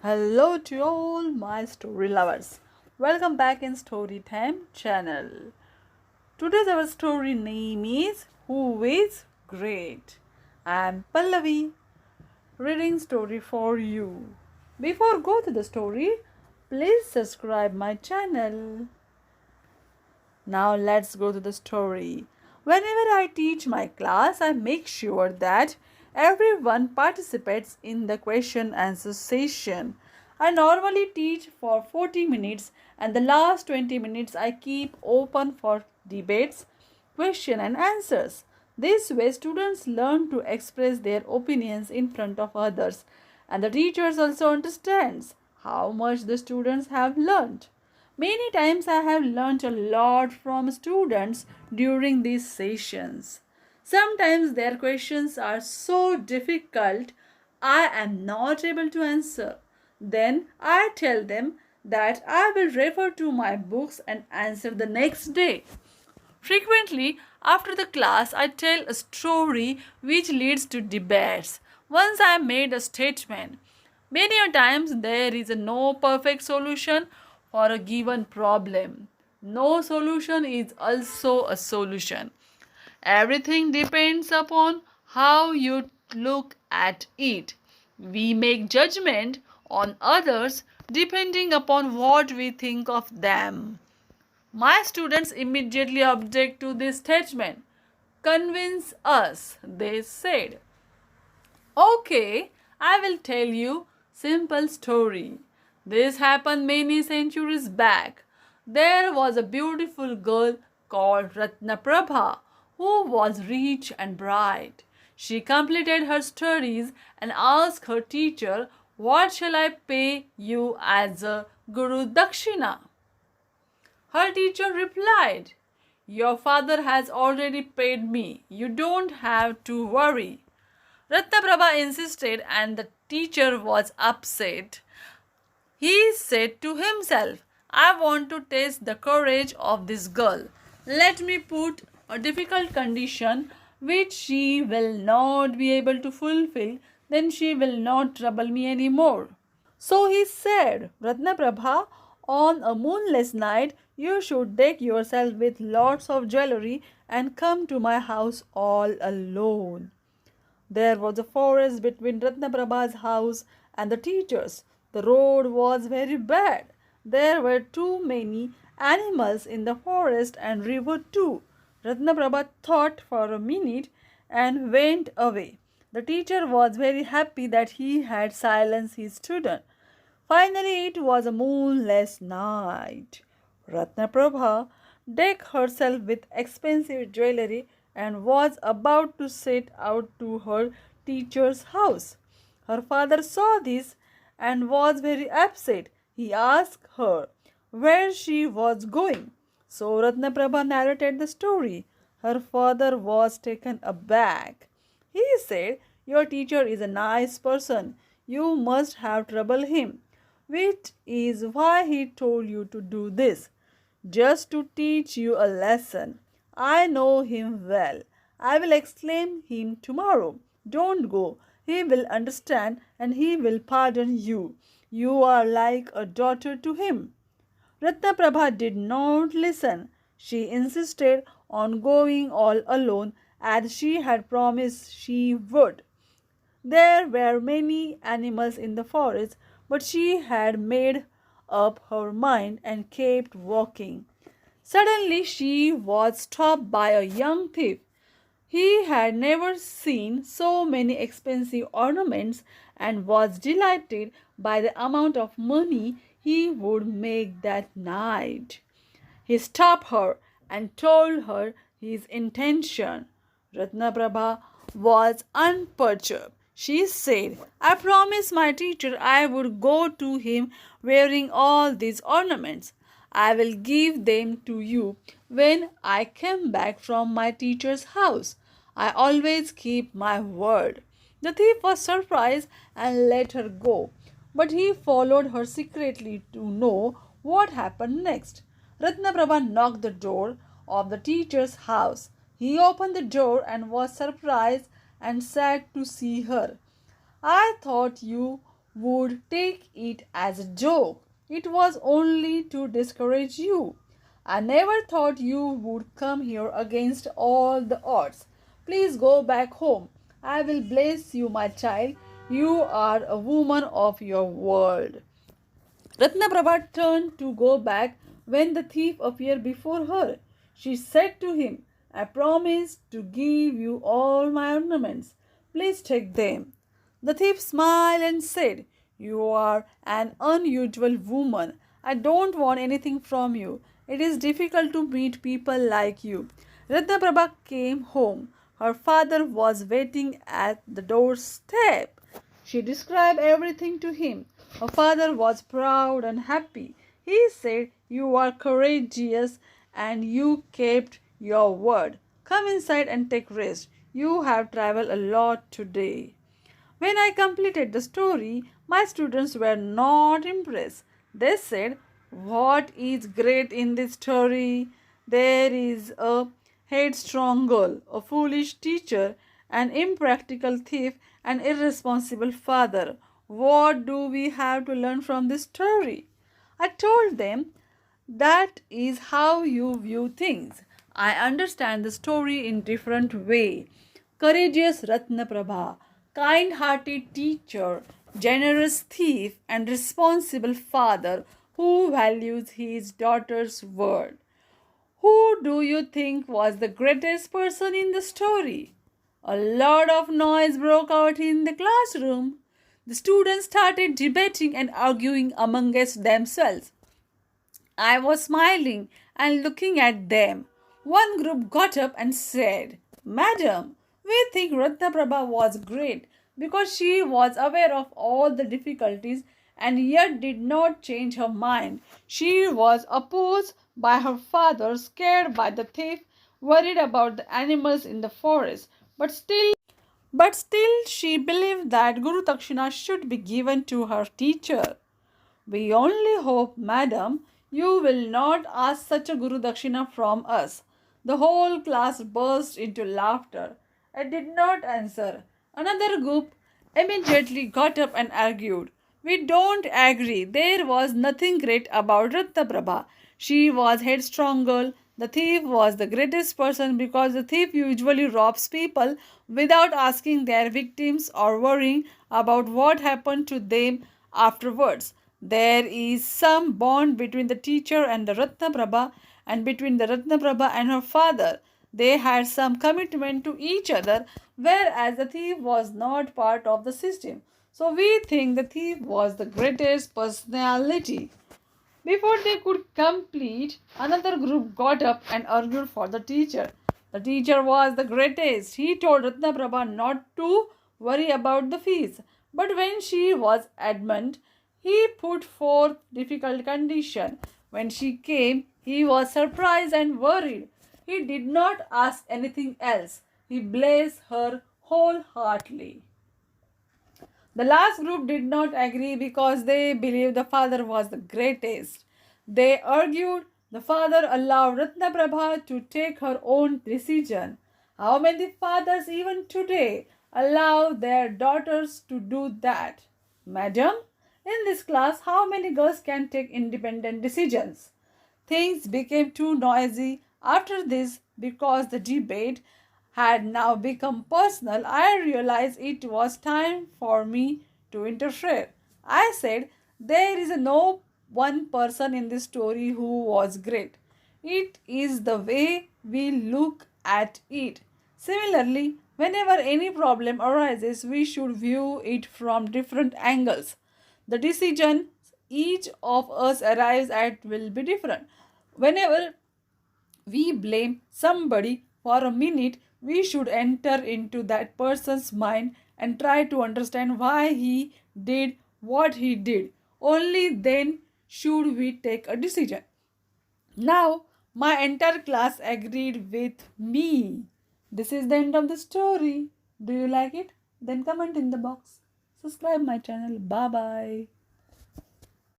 Hello to all my story lovers. Welcome back in Storytime channel. Today's our story name is Who is Great? I am Pallavi reading story for you. Before go to the story, please subscribe my channel. Now let's go to the story. Whenever I teach my class, I make sure that everyone participates in the question answer session. I normally teach for 40 minutes and the last 20 minutes I keep open for debates, question and answers. This way students learn to express their opinions in front of others and the teachers also understands how much the students have learned. Many times I have learned a lot from students during these sessions. Sometimes their questions are so difficult I am not able to answer. Then I tell them that I will refer to my books and answer the next day. Frequently, after the class, I tell a story which leads to debates. Once I made a statement. Many a times there is no perfect solution for a given problem. No solution is also a solution. Everything depends upon how you look at it. We make judgment on others depending upon what we think of them. My students immediately object to this statement. Convince us, they said. Okay, I will tell you simple story. This happened many centuries back. There was a beautiful girl called Ratnaprabha who was rich and bright. She completed her studies and asked her teacher, "What shall I pay you as a Guru Dakshina?" Her teacher replied, "Your father has already paid me. You don't have to worry." Ratnaprabha insisted and the teacher was upset. He said to himself, "I want to test the courage of this girl. Let me put a difficult condition which she will not be able to fulfill, then she will not trouble me anymore." So he said, "Ratnaprabha, on a moonless night, you should deck yourself with lots of jewelry and come to my house all alone." There was a forest between Ratnaprabha's house and the teacher's. The road was very bad. There were too many animals in the forest and river too. Ratnaprabha thought for a minute and went away. The teacher was very happy that he had silenced his student. Finally, it was a moonless night. Ratnaprabha decked herself with expensive jewelry and was about to set out to her teacher's house. Her father saw this and was very upset. He asked her where she was going. So Ratnaprabha narrated the story. Her father was taken aback. He said, "Your teacher is a nice person. You must have troubled him, which is why he told you to do this, just to teach you a lesson. I know him well. I will explain him tomorrow. Don't go. He will understand and he will pardon you. You are like a daughter to him." Ratnaprabha did not listen. She insisted on going all alone as she had promised she would. There were many animals in the forest, but she had made up her mind and kept walking. Suddenly she was stopped by a young thief. He had never seen so many expensive ornaments and was delighted by the amount of money he would make that night. He stopped her and told her his intention. Ratnaprabha was unperturbed. She said, "I promised my teacher I would go to him wearing all these ornaments. I will give them to you when I come back from my teacher's house. I always keep my word." The thief was surprised and let her go, but he followed her secretly to know what happened next. Ratnaprabha knocked the door of the teacher's house. He opened the door and was surprised and sad to see her. "I thought you would take it as a joke. It was only to discourage you. I never thought you would come here against all the odds. Please go back home. I will bless you, my child. You are a woman of your world. Ratnaprabha turned to go back when the thief appeared before her. She said to him, I promised to give you all my ornaments. Please take them. The thief smiled and said, You are an unusual woman. I don't want anything from you. It is difficult to meet people like you. Ratnaprabha came home. Her father was waiting at the doorstep. She described everything to him. Her father was proud and happy. He said, You are courageous and you kept your word. Come inside and take rest. You have traveled a lot today. When I completed the story, my students were not impressed. They said, What is great in this story? There is a headstrong girl, a foolish teacher, an impractical thief, an irresponsible father. What do we have to learn from this story? I told them, That is how you view things. I understand the story in different way. Courageous Ratnaprabha, kind-hearted teacher, generous thief, and responsible father who values his daughter's word. Who do you think was the greatest person in the story? A lot of noise broke out in the classroom. The students started debating and arguing amongst themselves. I was smiling and looking at them. One group got up and said, Madam, we think Ratnaprabha was great because she was aware of all the difficulties and yet did not change her mind. She was opposed by her father, scared by the thief, worried about the animals in the forest, but still she believed that Guru Dakshina should be given to her teacher. We only hope, madam, you will not ask such a Guru Dakshina from us. The whole class burst into laughter. I did not answer. Another group immediately got up and argued. We don't agree. There was nothing great about Ratnaprabha. She was headstrong girl. The thief was the greatest person because the thief usually robs people without asking their victims or worrying about what happened to them afterwards. There is some bond between the teacher and the Ratnaprabha and between the Ratnaprabha and her father. They had some commitment to each other, whereas the thief was not part of the system. So we think the thief was the greatest personality. Before they could complete, another group got up and argued for the teacher. The teacher was the greatest. He told Ratnaprabha not to worry about the fees. But when she was adamant, he put forth difficult condition. When she came, he was surprised and worried. He did not ask anything else. He blessed her wholeheartedly. The last group did not agree because they believed the father was the greatest. They argued the father allowed Ratnaprabha to take her own decision. How many fathers even today allow their daughters to do that? Madam, in this class, how many girls can take independent decisions? Things became too noisy after this because the debate had now become personal. I realized it was time for me to interfere. I said, There is no one person in this story who was great. It is the way we look at it. Similarly, whenever any problem arises, we should view it from different angles. The decision each of us arrives at will be different. Whenever we blame somebody for a minute, we should enter into that person's mind and try to understand why he did what he did. Only then should we take a decision. Now, my entire class agreed with me. This is the end of the story. Do you like it? Then comment in the box. Subscribe my channel. Bye bye.